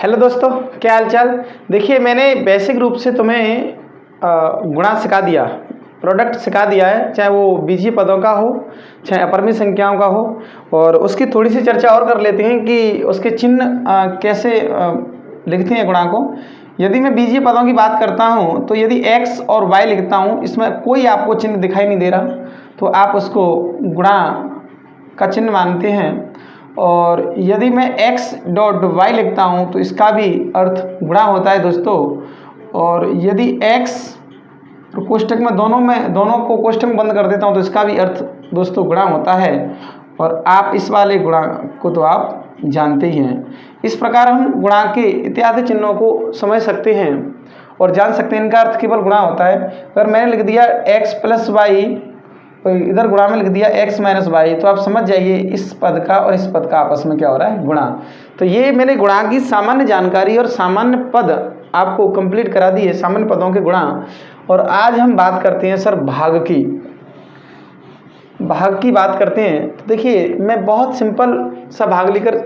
Hello दोस्तों, क्या हाल चाल। देखिए, मैंने बेसिक रूप से तुम्हें गुणा सिखा दिया, प्रोडक्ट सिखा दिया है, चाहे वो बीजीय पदों का हो चाहे अपरिमेय संख्याओं का हो। और उसकी थोड़ी सी चर्चा और कर लेते हैं कि उसके चिन्ह कैसे लिखते हैं गुणा को। यदि मैं बीजीय पदों की बात करता हूं तो यदि x और y लिखता हूं, इसमें कोई आपको चिन्ह दिखाई नहीं दे रहा, तो आप उसको गुणा का चिन्ह मानते हैं। और यदि मैं x डॉट y लिखता हूं तो इसका भी अर्थ गुणा होता है दोस्तों। और यदि x तो कोष्टक में दोनों को कोष्टक में बंद कर देता हूं तो इसका भी अर्थ दोस्तों गुणा होता है। और आप इस वाले गुणा को तो आप जानते ही हैं। इस प्रकार हम गुणा के इत्यादि चिन्हों को समझ सकते हैं और जान सकते हैं इनका अर्थ केवल गुणा होता है। अगर मैंने लिख दिया x प्लस वाई, इधर गुणा में लिख दिया x माइनस वाई, तो आप समझ जाइए इस पद का और इस पद का आपस में क्या हो रहा है, गुणा। तो ये मैंने गुणा की सामान्य जानकारी और सामान्य पद आपको कंप्लीट करा दी है, सामान्य पदों के गुणा। और आज हम बात करते हैं सर भाग की बात करते हैं। तो देखिए, मैं बहुत सिंपल सा भाग लेकर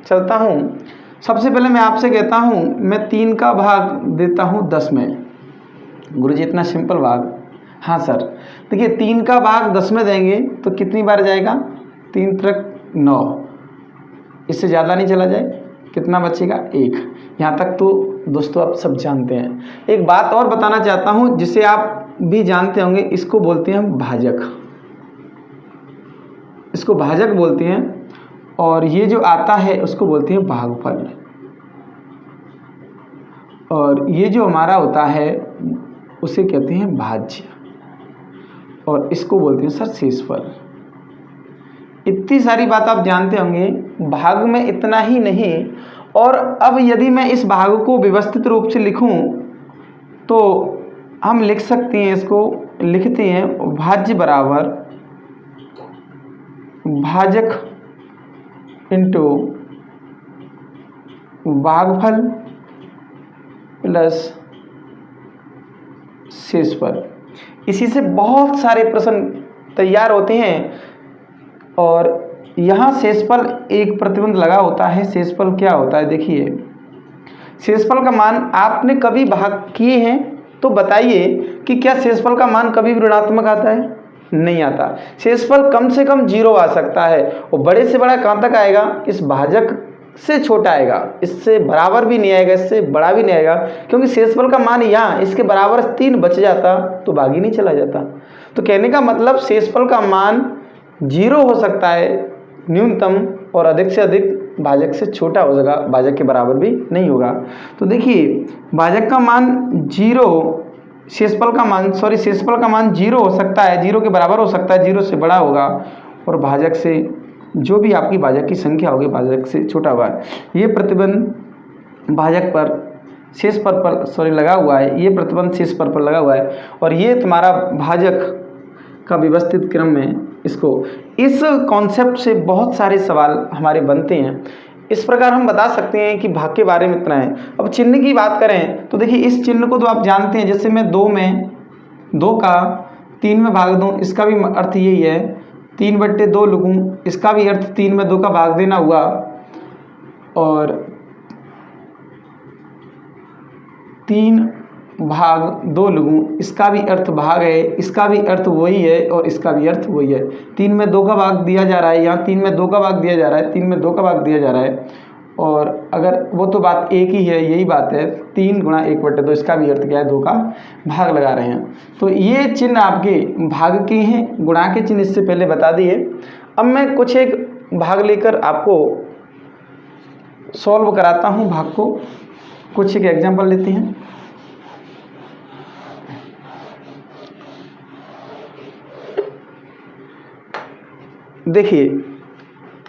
चलता हूँ। सबसे पहले मैं आपसे कहता हूँ, मैं 3 का भाग देता हूँ 10 में। गुरुजी इतना सिंपल भाग? हाँ सर। देखिए, 3 का भाग 10 में देंगे तो कितनी बार जाएगा? 3 त्रिक 9, इससे ज़्यादा नहीं चला जाए, कितना बचेगा? 1। यहाँ तक तो दोस्तों आप सब जानते हैं। एक बात और बताना चाहता हूँ जिसे आप भी जानते होंगे, इसको बोलते हैं भाजक, इसको भाजक बोलते हैं। और ये जो आता है उसको बोलते हैं भागफल। और ये जो हमारा होता है उसे कहते हैं भाज्य, और इसको बोलते हैं सर शेषफल। इतनी सारी बात आप जानते होंगे। भाग में इतना ही नहीं, और अब यदि मैं इस भाग को व्यवस्थित रूप से लिखूं तो हम लिख सकते हैं, इसको लिखते हैं भाज्य बराबर भाजक इंटू भागफल प्लस शेषफल। इसी से बहुत सारे प्रश्न तैयार होते हैं। और यहाँ शेषफल एक प्रतिबंध लगा होता है। शेषफल क्या होता है? देखिए, शेषफल का मान आपने कभी भाग किए हैं तो बताइए कि क्या शेषफल का मान कभी भी ऋणात्मक आता है? नहीं आता। शेषफल कम से कम 0 आ सकता है, और बड़े से बड़ा कहाँ तक आएगा? इस भाजक से छोटा आएगा, इससे बराबर भी नहीं आएगा, इससे बड़ा भी नहीं आएगा। क्योंकि शेषफल का मान यहाँ इसके बराबर 3 बच जाता तो भाग ही नहीं चला जाता। तो कहने का मतलब शेषफल का मान 0 हो सकता है न्यूनतम, और अधिक से अधिक भाजक से छोटा हो जाएगा, भाजक के बराबर भी नहीं होगा। तो देखिए, भाजक का मान 0, शेषफल का मान 0 हो सकता है, 0 के बराबर हो सकता है, 0 से बड़ा होगा, और भाजक से जो भी आपकी भाजक की संख्या होगी भाजक से छोटा होगा। ये प्रतिबंध भाजक पर शेष पर लगा हुआ है, ये प्रतिबंध शेष पर लगा हुआ है। और ये तुम्हारा भाजक का व्यवस्थित क्रम में इसको, इस कॉन्सेप्ट से बहुत सारे सवाल हमारे बनते हैं। इस प्रकार हम बता सकते हैं कि भाग के बारे में इतना है। अब चिन्ह की बात करें तो देखिए, इस चिन्ह को तो आप जानते हैं। जैसे मैं 2 का 3 में भाग दूं, इसका भी अर्थ यही है। 3/2 लिखूं, इसका भी अर्थ 3 में 2 का भाग देना हुआ। और 3 भाग 2 लिखूं, इसका भी अर्थ भाग है, इसका भी अर्थ वही है, और इसका भी अर्थ वही है। 3 में 2 का भाग दिया जा रहा है, यहाँ 3 में 2 का भाग दिया जा रहा है, 3 में 2 का भाग दिया जा रहा है। और अगर वो तो बात एक ही है, यही बात है, 3 गुणा 1/2, इसका भी अर्थ क्या है? 2 का भाग लगा रहे हैं। तो ये चिन्ह आपके भाग के हैं, गुणा के चिन्ह इससे पहले बता दिए। अब मैं कुछ एक भाग लेकर आपको सॉल्व कराता हूँ भाग को। कुछ एक एग्जाम्पल लेते हैं। देखिए,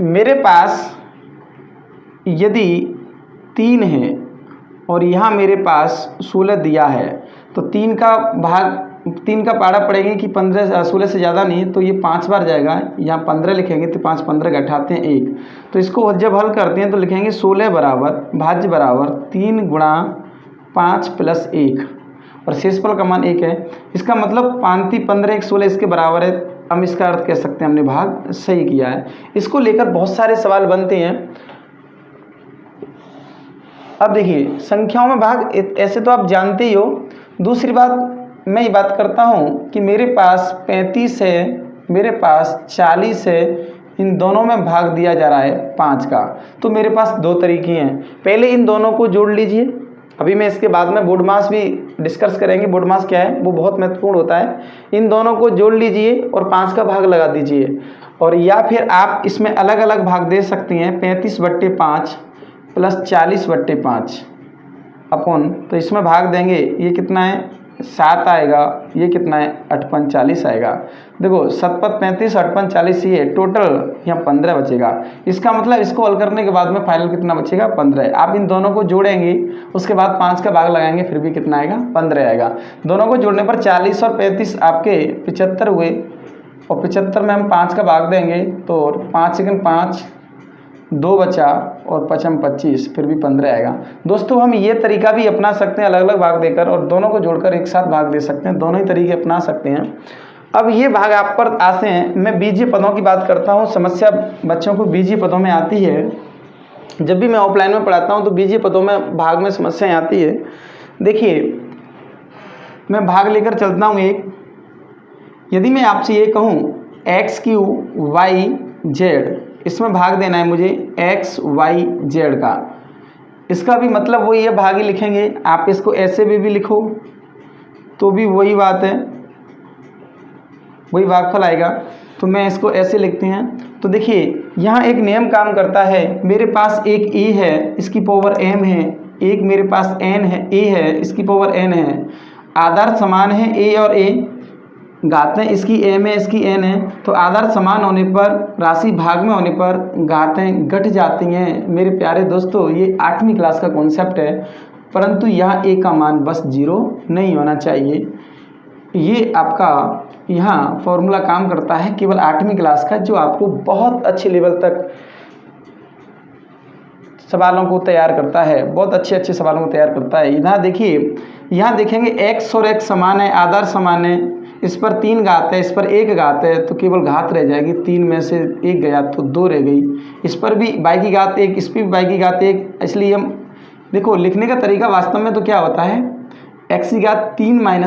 मेरे पास यदि 3 है और यहाँ मेरे पास 16 दिया है, तो 3 का पाड़ा पड़ेगा कि 16 से ज़्यादा नहीं, तो ये 5 बार जाएगा। यहाँ 15 लिखेंगे तो 5 15 घटाते हैं 1, तो इसको जब हल करते हैं तो लिखेंगे 16 बराबर भाज्य बराबर 3 गुणा 5 प्लस 1, और शेषफल का मान 1 है। इसका मतलब 5 3 15 1 16 इसके बराबर है। हम इसका अर्थ कह सकते हैं हमने भाग सही किया है। इसको लेकर बहुत सारे सवाल बनते हैं। अब देखिए संख्याओं में भाग ऐसे तो आप जानते ही हो। दूसरी बात मैं ये बात करता हूँ कि मेरे पास 35 है, मेरे पास 40 है, इन दोनों में भाग दिया जा रहा है 5 का। तो मेरे पास दो तरीके हैं, पहले इन दोनों को जोड़ लीजिए। अभी मैं इसके बाद में बोर्ड मास भी डिस्कस करेंगे, बोर्ड मास क्या है वो बहुत महत्वपूर्ण होता है। इन दोनों को जोड़ लीजिए और 5 का भाग लगा दीजिए, और या फिर आप इसमें अलग अलग भाग दे सकती हैं। 35/5 प्लस 40/5 अपॉन, तो इसमें भाग देंगे, ये कितना है 7 आएगा, ये कितना है 8×5 आएगा। देखो 7×35 8×40 ये टोटल यहाँ 15 बचेगा। इसका मतलब इसको हल करने के बाद में फाइनल कितना बचेगा 15 है। आप इन दोनों को जोड़ेंगे, उसके बाद 5 का भाग लगाएंगे, फिर भी कितना आएगा 15 आएगा। दोनों को जोड़ने पर 40 और 35 आपके 75 हुए, और 75 में हम 5 का भाग देंगे तो 5×5 2 बचा, और 5×25 फिर भी 15 आएगा। दोस्तों हम ये तरीका भी अपना सकते हैं अलग अलग भाग देकर, और दोनों को जोड़कर एक साथ भाग दे सकते हैं, दोनों ही तरीके अपना सकते हैं। अब ये भाग आप पर आते हैं, मैं बीजीय पदों की बात करता हूँ। समस्या बच्चों को बीजीय पदों में आती है, जब भी मैं ऑफलाइन में पढ़ाता हूँ तो बीजीय पदों में भाग में समस्याएँ आती है। देखिए मैं भाग लेकर चलता हूँ एक, यदि मैं आपसे ये कहूँ x3y z, इसमें भाग देना है मुझे x y z का, इसका भी मतलब वही है, भाग ही लिखेंगे। आप इसको ऐसे भी लिखो तो भी वही बात है, वही भागफल आएगा। तो मैं इसको ऐसे लिखते हैं। तो देखिए यहाँ एक नियम काम करता है, मेरे पास एक a है इसकी पावर m है, एक मेरे पास n है a है इसकी पावर n है। आधार समान है a और a, घातें इसकी m है इसकी n है, तो आधार समान होने पर, राशि भाग में होने पर घातें घट जाती हैं। मेरे प्यारे दोस्तों ये 8वीं क्लास का कॉन्सेप्ट है, परंतु यहाँ a का मान बस 0 नहीं होना चाहिए। ये आपका यहाँ फॉर्मूला काम करता है केवल 8वीं क्लास का, जो आपको बहुत अच्छे लेवल तक सवालों को तैयार करता है, बहुत अच्छे सवालों को तैयार करता है। यहाँ देखिए, यहाँ देखेंगे x और x समान है, आधार समान है, इस पर 3 घात है, इस पर 1 घात है, तो केवल घात रह जाएगी, 3 में से 1 गया तो 2 रह गई। इस पर भी y की घात 1, इस पर भी y की घात 1, इसलिए हम देखो लिखने का तरीका वास्तव में तो क्या होता है, x की घात 3 - 1,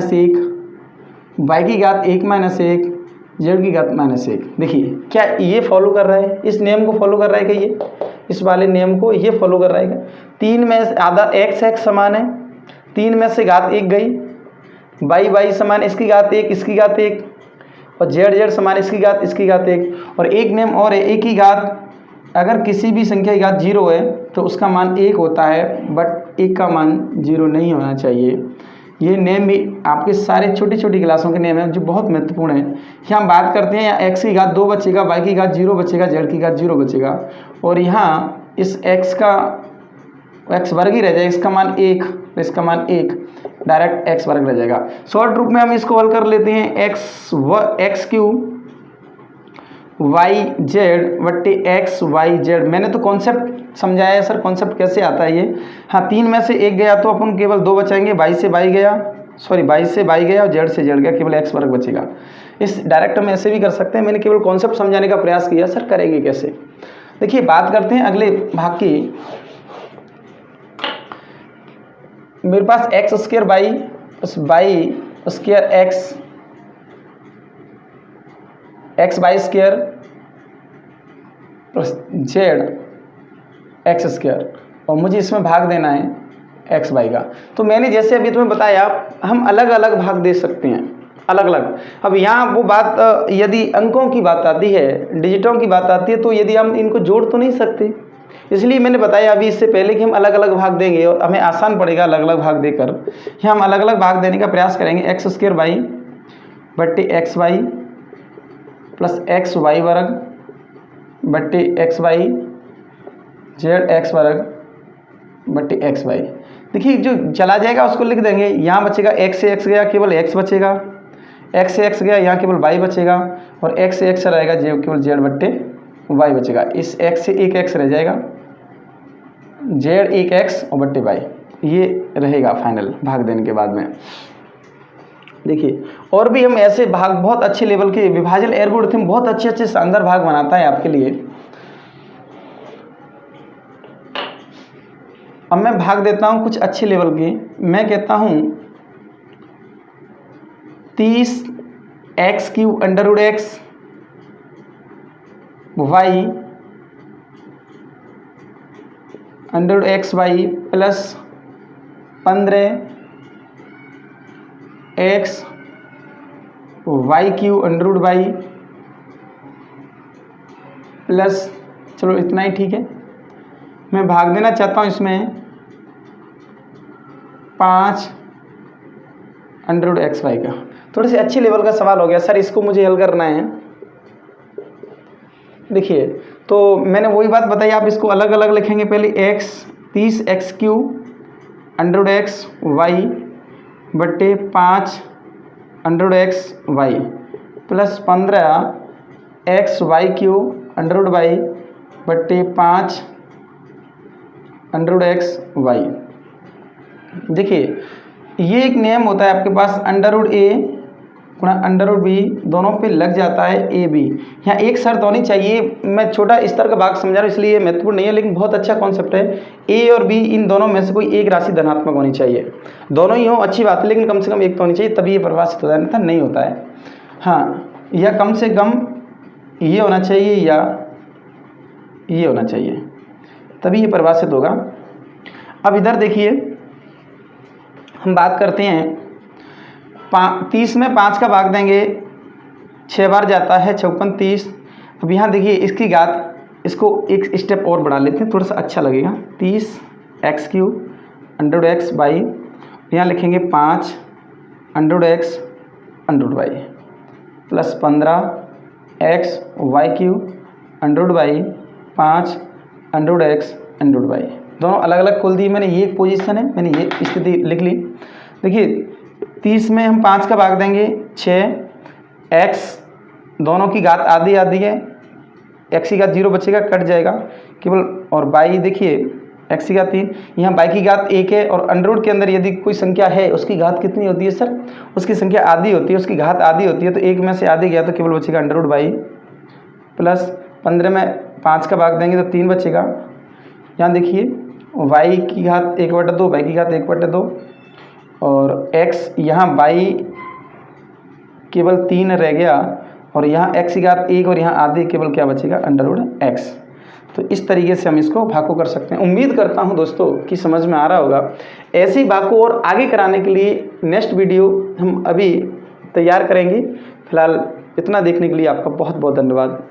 y की घात 1 - 1, z की घात -1। देखिए क्या ये फॉलो कर रहा है, इस नियम को फॉलो कर रहा है क्या, ये इस वाले नियम को ये फॉलो कर रहा है क्या। 3 में से आधा x समान है, 3 में से घात 1 गई, y समान इसकी घात 1 इसकी घात 1, और z समान इसकी घात 1। और एक नियम और है, एक ही घात अगर किसी भी संख्या की घात 0 है तो उसका मान 1 होता है, बट 1 का मान 0 नहीं होना चाहिए। ये नेम भी आपके सारे छोटी क्लासों के नेम हैं जो बहुत महत्वपूर्ण है। यहाँ हम बात करते हैं, x की घात 2 बचेगा, y की घात 0 बचेगा, z की घात 0 बचेगा, और यहाँ इस x का x वर्ग ही रह जाएगा, इसका मान 1, इसका मान 1, डायरेक्ट x वर्ग रह जाएगा। शॉर्ट रूप में हम इसको हल कर लेते हैं, x³ yz/xyz। मैंने तो कॉन्सेप्ट समझाया है सर, कॉन्सेप्ट कैसे आता है ये। हाँ 3 में से 1 गया तो अपन केवल 2 बचाएंगे, y से y गया और z से z गया, केवल x वर्ग बचेगा। इस डायरेक्ट हम ऐसे भी कर सकते हैं, मैंने केवल कॉन्सेप्ट समझाने का प्रयास किया। सर करेंगे कैसे, देखिए बात करते हैं अगले भाग की। मेरे पास x² y plus y² xy² plus zx², और मुझे इसमें भाग देना है xy का। तो मैंने जैसे अभी तुम्हें बताया, हम अलग अलग भाग दे सकते हैं, अलग अलग। अब यहाँ वो बात, यदि अंकों की बात आती है, डिजिटों की बात आती है, तो यदि हम इनको जोड़ तो नहीं सकते, इसलिए मैंने बताया अभी इससे पहले कि हम अलग अलग भाग देंगे और हमें आसान पड़ेगा अलग अलग भाग देकर। यहाँ हम अलग अलग भाग देने का प्रयास करेंगे, x² y/xy प्लस xy वर्ग बट्टे xy zx वर्ग बट्टे xy। देखिए जो चला जाएगा उसको लिख देंगे, यहाँ बचेगा x से x गया केवल x बचेगा, x से x गया यहाँ केवल y बचेगा, और x से x रहेगा केवल z बट्टे y बचेगा। इस x से एक x रह जाएगा, z एक x और बट्टे y, ये रहेगा फाइनल भाग देने के बाद में। देखिए और भी हम ऐसे भाग बहुत अच्छे लेवल के, विभाजन एल्गोरिथम बहुत अच्छे शानदार भाग बनाता है आपके लिए। अब मैं भाग देता हूँ कुछ अच्छे लेवल के। मैं कहता हूँ 30x³ under x y under x y plus 15x y³ under y plus, चलो इतना ही ठीक है। मैं भाग देना चाहता हूँ इसमें 5 अंडर एक्स वाई का। थोड़े से अच्छे लेवल का सवाल हो गया सर, इसको मुझे हल करना है। देखिए तो मैंने वही बात बताई, आप इसको अलग अलग लिखेंगे। पहले 30x³ अंडर एक्स वाई बट्टे 5 under x y plus 15x y³ under y बट्टे 5 अंडर एक्स वाई। देखिए ये एक नियम होता है आपके पास, √a गुणा √b दोनों पे लग जाता है ab। यहाँ एक शर्त होनी चाहिए, मैं छोटा स्तर का भाग समझा रहा हूँ इसलिए महत्वपूर्ण नहीं है, लेकिन बहुत अच्छा कॉन्सेप्ट है। a और b इन दोनों में से कोई एक राशि धनात्मक होनी चाहिए। दोनों ही हो अच्छी बात है, लेकिन कम से कम एक तो होनी चाहिए, तभी ये परिभाषित होता है, अन्यथा नहीं होता है। हाँ, या कम से कम ये होना चाहिए या ये होना चाहिए, तभी ये परिभाषित होगा। अब इधर देखिए हम बात करते हैं 30 में 5 का भाग देंगे 6 बार जाता है, 56 30। अब यहाँ देखिए इसकी घात, इसको एक स्टेप और बढ़ा लेते हैं, थोड़ा सा अच्छा लगेगा। 30x³ अंडर एक्स बाई, यहाँ लिखेंगे 5 under x under y plus 15x y³ under y 5 under x under y. दोनों अलग अलग खोल दी मैंने, ये एक पोजीशन है, मैंने ये स्थिति लिख ली। देखिए 30 में हम 5 का भाग देंगे 6, x दोनों की घात आधी आधी है, x की घात 0 बचेगा, कट जाएगा केवल, और y देखिए x की घात 3, यहाँ y की घात 1 है, और अंडरवुड के अंदर यदि कोई संख्या है उसकी घात कितनी होती है सर, उसकी संख्या आधी होती है, उसकी घात आधी होती है, तो एक में से आधी गया तो केवल बचेगा अंडरवुड y प्लस 15 में 5 का भाग देंगे तो 3 बचेगा। यहाँ देखिए y की घात 1/2, y की घात 1/2, और x यहाँ y केवल 3 रह गया, और यहाँ x की घात 1 और यहाँ आधे केवल क्या बचेगा अंडरवुड x। तो इस तरीके से हम इसको भाग को कर सकते हैं। उम्मीद करता हूँ दोस्तों कि समझ में आ रहा होगा। ऐसे ही भाग को और आगे कराने के लिए नेक्स्ट वीडियो हम अभी तैयार करेंगे। फिलहाल इतना देखने के लिए आपका बहुत बहुत धन्यवाद।